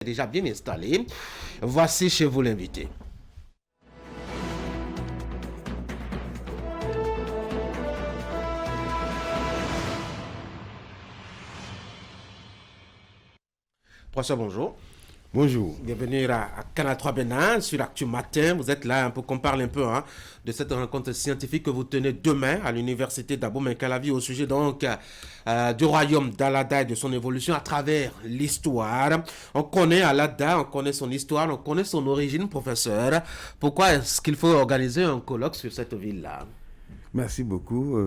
Déjà bien installé. Voici chez vous l'invité. Professeur, bonjour. Bonjour. Bienvenue à Canal 3 Bénin sur Actu Matin. Vous êtes là pour qu'on parle un peu de cette rencontre scientifique que vous tenez demain à l'université d'Abomey-Calavi au sujet donc du royaume d'Alada et de son évolution à travers l'histoire. On connaît Alada, on connaît son histoire, on connaît son origine, professeur. Pourquoi est-ce qu'il faut organiser un colloque sur cette ville-là? Merci beaucoup.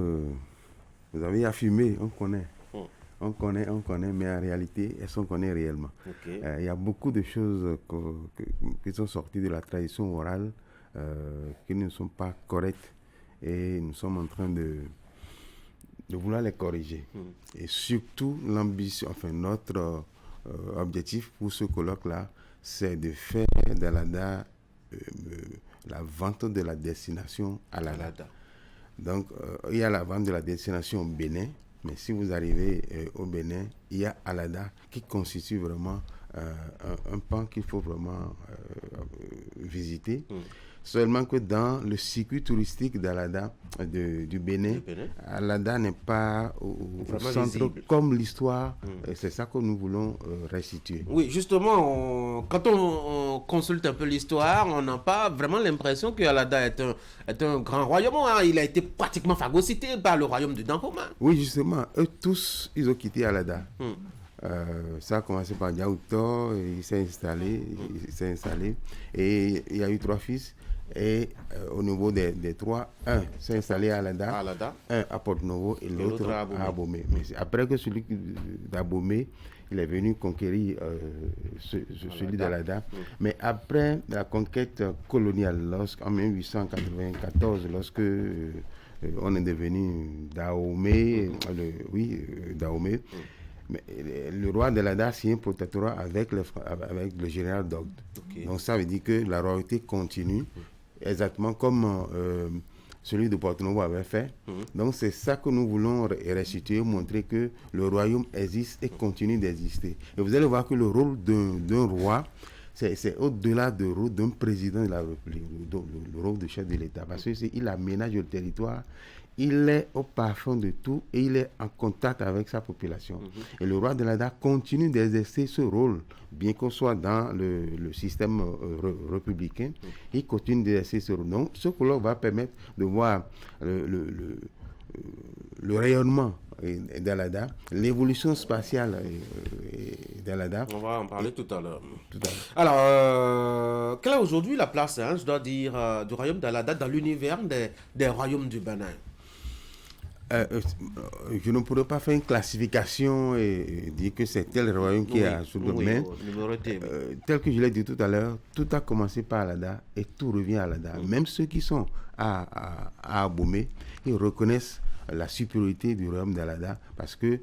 Vous avez affirmé, on connaît. On connaît, mais en réalité, est-ce qu'on connaît réellement? Okay. Il y a beaucoup de choses qui sont sorties de la tradition orale qui ne sont pas correctes et nous sommes en train de vouloir les corriger. Et surtout, l'ambition, enfin notre objectif pour ce colloque-là, c'est de faire d'Alada la vente de la destination à l'Alada. Donc, il y a la vente de la destination au Bénin. Mais si vous arrivez au Bénin, il y a Alada qui constitue vraiment un pan qu'il faut vraiment visiter. Seulement que dans le circuit touristique d'Alada, du Bénin, Alada n'est pas au centre visible. Comme l'histoire. C'est ça que nous voulons restituer. Oui, justement, quand on consulte un peu l'histoire, on n'a pas vraiment l'impression que Alada est un grand royaume. Il a été pratiquement phagocyté par le royaume de Dahomey. Oui, justement, eux tous, ils ont quitté Alada. Ça a commencé par Diaouto, il s'est installé, et il y a eu 3 fils. Et au niveau des 3, un s'est installé à Alada, un à Porto-Novo et l'autre à Abomey. Mais après que celui d'Abomey, il est venu conquérir celui d'Alada. Mais après la conquête coloniale, en 1894, lorsque on est devenu Dahomey, Dahomey, mais le roi d'Alada a signé un protectorat avec le général Dogd. Okay. Donc ça veut dire que la royauté continue, exactement comme celui de Porto-Novo avait fait. Donc c'est ça que nous voulons restituer, montrer que le royaume existe et continue d'exister. Et vous allez voir que le rôle d'un roi, c'est au-delà du rôle d'un président de la République, le rôle de chef de l'État. Parce qu'il aménage le territoire, il est au parfum de tout et il est en contact avec sa population. Et le roi de l'Alada continue d'exercer ce rôle, bien qu'on soit dans le système républicain, il continue d'exercer ce rôle. Donc, ce colloque va permettre de voir le rayonnement d'Alada, l'évolution spatiale d'Alada. On va en parler tout à l'heure. Alors, quelle est aujourd'hui la place, je dois dire, du royaume d'Alada dans l'univers des royaumes du Bénin? Je ne pourrais pas faire une classification et dire que c'est tel royaume qui est sous le main. Tel que je l'ai dit tout à l'heure, tout a commencé par Alada et tout revient à Alada. Même ceux qui sont à Abomey, ils reconnaissent la supériorité du royaume d'Alada parce que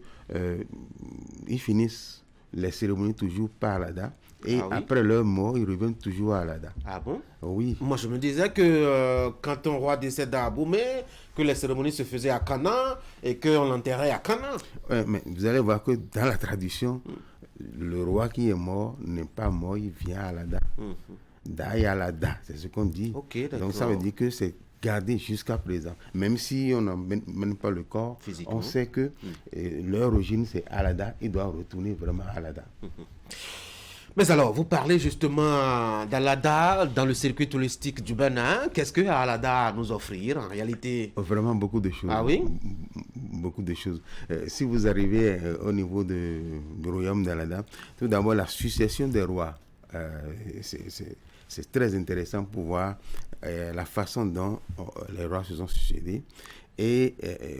ils finissent les cérémonies toujours par Alada. Et après leur mort, ils reviennent toujours à Alada. Ah bon? Oui. Moi, je me disais que quand un roi décède à Abomey, que les cérémonies se faisaient à Cana et qu'on l'enterrait à Cana. Mais vous allez voir que dans la tradition, le roi qui est mort n'est pas mort, il vient à Alada. D'ailleurs, Alada, c'est ce qu'on dit. Okay, donc ça veut dire que c'est gardé jusqu'à présent. Même si on n'emmène pas le corps, on sait que leur origine c'est Alada, ils doivent retourner vraiment à Alada. Mais alors, vous parlez justement d'Alada dans le circuit touristique du Bénin. Qu'est-ce que Alada a à nous offrir en réalité? Vraiment beaucoup de choses. Ah oui? Beaucoup de choses. Si vous arrivez au niveau du royaume d'Alada, tout d'abord la succession des rois. C'est très intéressant pour voir la façon dont les rois se sont succédés. Et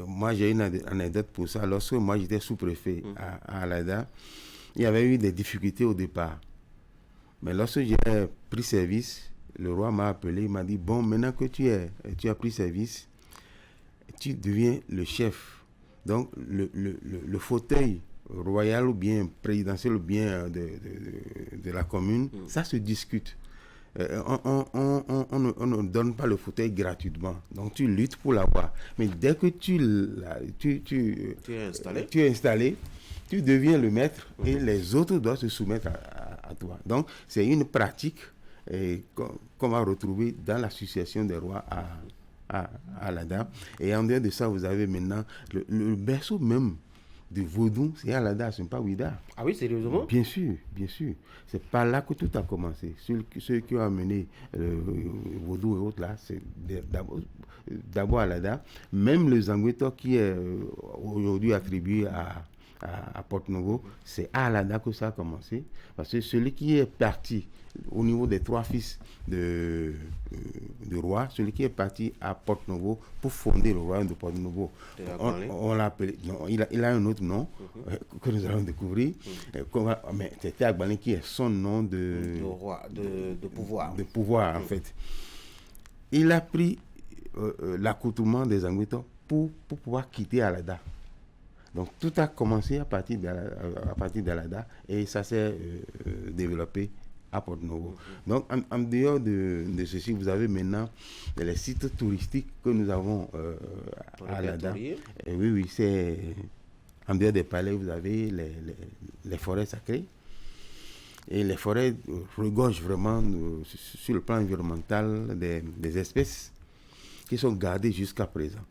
moi, j'ai une anecdote pour ça. Lorsque moi, j'étais sous-préfet à Alada, il y avait eu des difficultés au départ. Mais lorsque j'ai pris service, le roi m'a appelé, il m'a dit, bon, maintenant que tu as pris service, tu deviens le chef. Donc, le fauteuil royal ou bien présidentiel ou bien de la commune, ça se discute. On ne donne pas le fauteuil gratuitement. Donc tu luttes pour l'avoir. Mais dès que tu es installé, tu deviens le maître et les autres doivent se soumettre à toi. Donc, c'est une pratique qu'on va retrouver dans l'association des rois à Alada. Et en dehors de ça, vous avez maintenant le berceau même du vaudou, c'est Alada, ce n'est pas Ouida. Ah oui, sérieusement? Bien sûr, bien sûr. C'est par là que tout a commencé. Ceux qui ont amené le vaudou et autres là, c'est d'abord Alada. Même le Zangweto qui est aujourd'hui attribué à Porto-Novo, c'est à Alada que ça a commencé. Parce que celui qui est parti au niveau des trois fils du roi, celui qui est parti à Porto-Novo pour fonder le royaume de Porto-Novo, on l'a appelé, non, il a un autre nom que nous allons découvrir, mais c'était Agbalé qui est son nom de roi, de pouvoir. De pouvoir, en fait. Il a pris l'accoutrement des Angouitans pour pouvoir quitter Alada. Donc tout a commencé à partir d'Alada et ça s'est développé à Porto-Novo. Donc en dehors de ceci, vous avez maintenant les sites touristiques que nous avons à Alada. Oui, c'est en dehors des palais, vous avez les forêts sacrées. Et les forêts regorgent vraiment sur le plan environnemental des espèces qui sont gardées jusqu'à présent.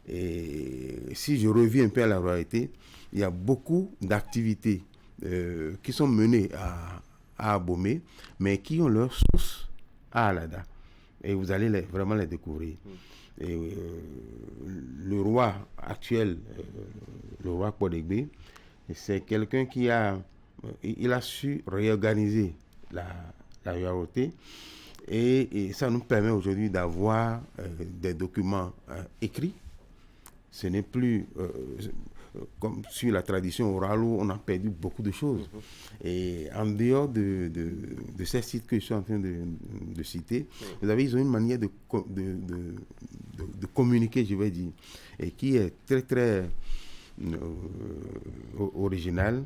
Et si je reviens un peu à la royauté, il y a beaucoup d'activités qui sont menées à Abomey, mais qui ont leur source à Alada. Et vous allez vraiment les découvrir. Et, le roi actuel, le roi Podegbe, c'est quelqu'un qui a su réorganiser la royauté. Et ça nous permet aujourd'hui d'avoir des documents écrits. Ce n'est plus comme sur la tradition orale où on a perdu beaucoup de choses. Et en dehors de ces sites que je suis en train de citer, ils ont une manière de communiquer, je vais dire, et qui est très, très originale.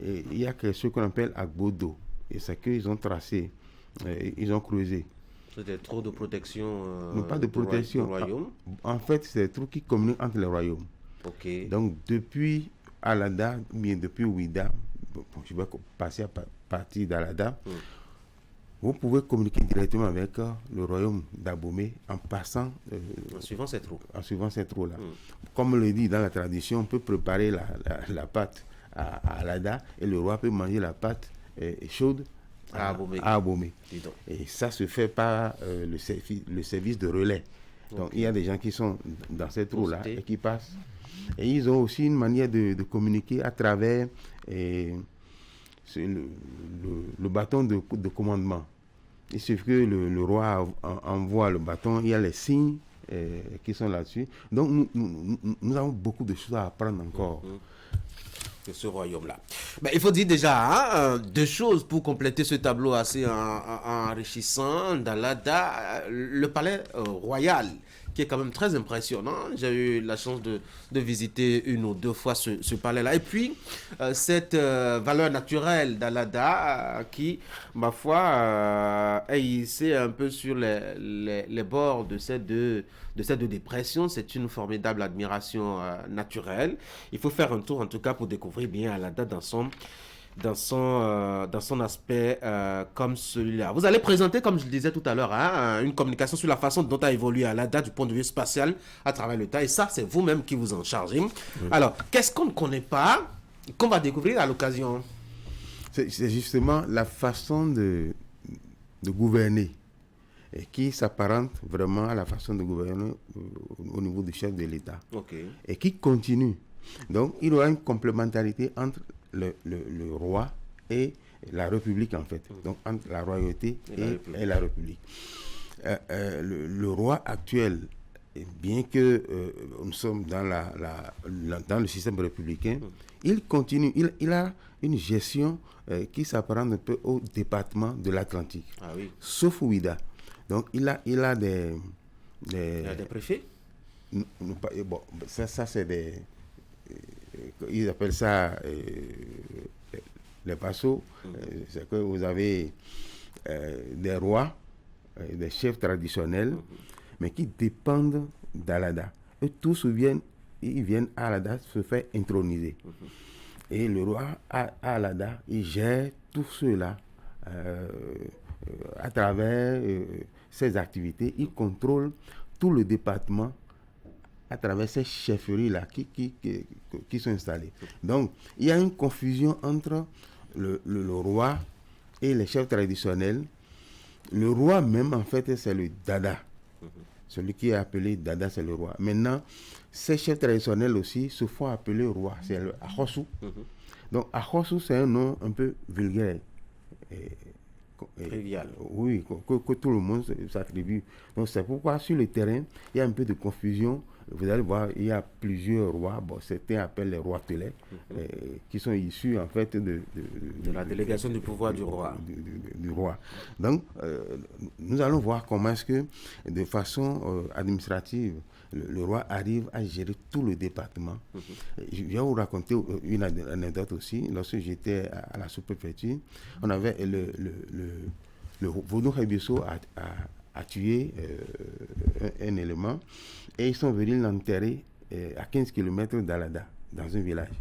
Et il y a ce qu'on appelle Agbodo. Et c'est qu'ils ont tracé, ils ont creusé. C'était trop de protection. Non, pas de protection. Royaume. En fait, c'est des trous qui communiquent entre les royaumes. Ok. Donc, depuis Alada, bien depuis Ouida, je vais passer à partir d'Alada, vous pouvez communiquer directement avec le royaume d'Abomey en passant. En suivant ces trous. En suivant ces trous-là. Comme on le dit dans la tradition, on peut préparer la pâte à Alada et le roi peut manger la pâte chaude à Abomey. Et ça se fait par le service de relais. Donc il y a des gens qui sont dans cette trou-là et qui passent. Et ils ont aussi une manière de communiquer à travers le bâton de commandement. Il suffit que le roi envoie le bâton, il y a les signes qui sont là-dessus. Donc nous avons beaucoup de choses à apprendre encore. De ce royaume-là. Ben, il faut dire déjà deux choses pour compléter ce tableau assez enrichissant. D'Alada, le palais royal, qui est quand même très impressionnant. J'ai eu la chance de visiter une ou deux fois ce palais-là. Et puis, cette valeur naturelle d'Alada qui, ma foi, est hissée un peu sur les bords de ces deux dépressions. C'est une formidable admiration naturelle. Il faut faire un tour, en tout cas, pour découvrir bien Alada dans son aspect comme celui-là. Vous allez présenter, comme je le disais tout à l'heure, une communication sur la façon dont a évolué Alada du point de vue spatial à travers le temps. Et ça, c'est vous-même qui vous en chargez. Alors, qu'est-ce qu'on ne connaît pas, qu'on va découvrir à l'occasion? C'est justement la façon de gouverner et qui s'apparente vraiment à la façon de gouverner au niveau du chef de l'État. Et qui continue. Donc, il y aura une complémentarité entre le roi et la République, en fait. Donc, entre la royauté et la République. Le roi actuel, bien que nous sommes dans le système républicain, il continue, il a une gestion qui s'apparente un peu au département de l'Atlantique. Sauf Ouida. Donc, il a des... Il y a des préfets? Bon, ça c'est des... ils appellent ça les vassaux. C'est que vous avez des rois, des chefs traditionnels, mais qui dépendent d'Alada. Et tous ils viennent à Alada se faire introniser. Et le roi Alada, il gère tout cela à travers ses activités. Il contrôle tout le département à travers ces chefferies-là qui sont installées. Donc, il y a une confusion entre le roi et les chefs traditionnels. Le roi même, en fait, c'est le Dada. Celui qui est appelé Dada, c'est le roi. Maintenant, ces chefs traditionnels aussi se font appeler roi. C'est le Ahosu. Donc, Ahosu, c'est un nom un peu vulgaire. Trivial. Oui, que tout le monde s'attribue. Donc, c'est pourquoi sur le terrain, il y a un peu de confusion. Vous allez voir, il y a plusieurs rois. Bon, certains appellent les roitelets, qui sont issus, en fait, de la délégation du pouvoir du roi. Du roi. Donc, nous allons voir comment est-ce que, de façon administrative, le roi arrive à gérer tout le département. Je viens vous raconter une anecdote aussi. Lorsque j'étais à la sous-préfecture, on avait le Vaudou Rebisso a tué un élément et ils sont venus l'enterrer à 15 km d'Alada, dans un village.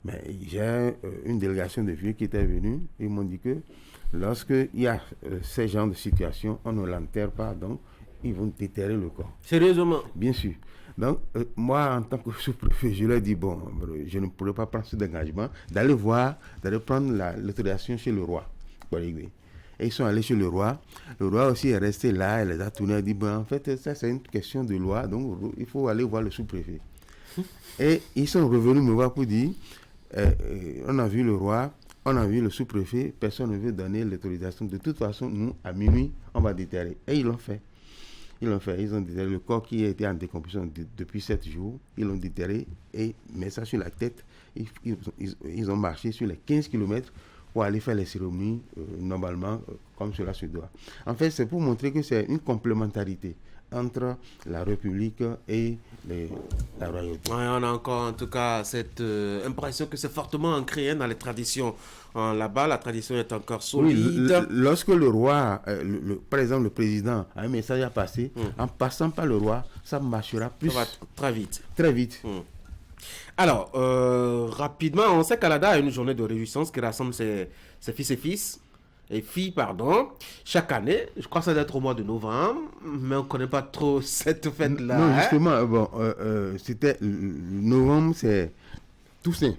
Mais j'ai une délégation de vieux qui était venue, ils m'ont dit que lorsqu'il y a ces genres de situations, on ne l'enterre pas, donc ils vont déterrer le corps. Sérieusement? Bien sûr. Donc, moi, en tant que sous-préfet, je leur ai dit, bon, je ne pourrais pas prendre cet engagement, d'aller prendre l'autorisation chez le roi pour régler. Et ils sont allés chez le roi. Le roi aussi est resté là, il les a tournés, il a dit, bon, en fait, ça c'est une question de loi, donc il faut aller voir le sous-préfet. Et ils sont revenus me voir pour dire, on a vu le roi, on a vu le sous-préfet, personne ne veut donner l'autorisation. De toute façon, nous, à minuit, on va déterrer. Et ils l'ont fait. Ils ont déterré le corps qui a été en décomposition depuis 7 jours. Ils l'ont déterré et mis ça sur la tête. Ils ont marché sur les 15 km pour aller faire les cérémonies normalement comme cela se doit. En fait, c'est pour montrer que c'est une complémentarité entre la République et la royauté. Ouais, on a encore en tout cas cette impression que c'est fortement ancré dans les traditions. Là-bas, la tradition est encore solide. Oui, lorsque le roi, par exemple le président, a un message à passer, en passant par le roi, ça marchera plus. Ça va très vite. Très vite. Alors, rapidement, on sait qu'Alada a une journée de réjouissance qui rassemble ses filles, chaque année. Je crois que ça doit être au mois de novembre, mais on ne connaît pas trop cette fête-là. Non, justement, bon, c'était novembre, c'est Toussaint.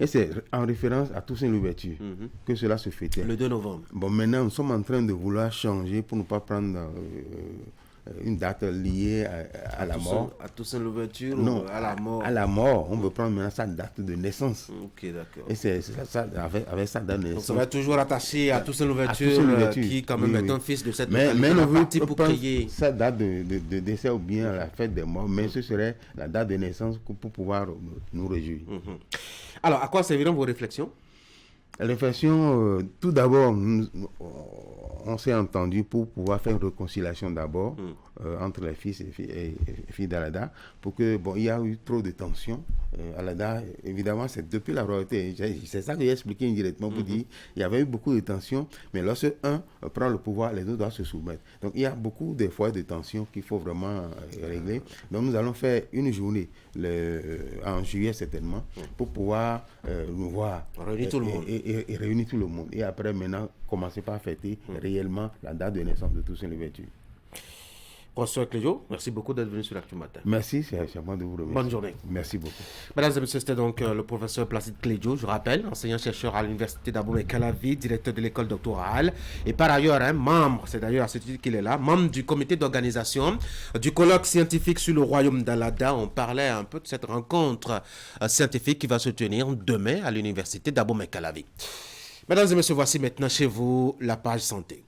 Et c'est en référence à Toussaint l'ouverture que cela se fêtait. Le 2 novembre. Bon, maintenant, nous sommes en train de vouloir changer pour ne pas prendre une date liée à la mort. À Toussaint l'ouverture ou à la mort? À la mort. On veut prendre maintenant sa date de naissance. Ok, d'accord. Et c'est ça, avec sa date de naissance. Donc ça va être toujours attaché à Toussaint l'ouverture, qui quand même est un fils de cette localité. Mais on veut pour crier sa date de décès ou bien la fête des morts, mais ce serait la date de naissance pour pouvoir nous réjouir. Alors, à quoi serviront vos réflexions? La réflexion, tout d'abord, on s'est entendu pour pouvoir faire une réconciliation d'abord entre les fils et filles d'Alada, pour que, bon, il y a eu trop de tensions. Alada, évidemment, c'est depuis la royauté. C'est ça que j'ai expliqué indirectement pour dire il y avait eu beaucoup de tensions, mais lorsque un prend le pouvoir, les autres doivent se soumettre. Donc, il y a beaucoup de fois de tensions qu'il faut vraiment régler. Donc, nous allons faire une journée en juillet certainement pour pouvoir nous voir. Réunir tout le monde. Et réunir tout le monde. Et après, maintenant, commencer par fêter réellement la date de naissance de Toussaint l'ouverture. Professeur Cléjo, merci beaucoup d'être venu sur l'Actu Matin. Merci, c'est à moi de vous remercier. Bonne journée. Merci beaucoup. Mesdames et messieurs, c'était donc le professeur Placide Cléjo, je rappelle, enseignant-chercheur à l'université d'Abomey-Calavi, directeur de l'école doctorale, et par ailleurs, membre, c'est d'ailleurs à ce titre qu'il est là, membre du comité d'organisation du colloque scientifique sur le royaume d'Alada. On parlait un peu de cette rencontre scientifique qui va se tenir demain à l'université d'Abomey-Calavi. Mesdames et messieurs, voici maintenant chez vous la page santé.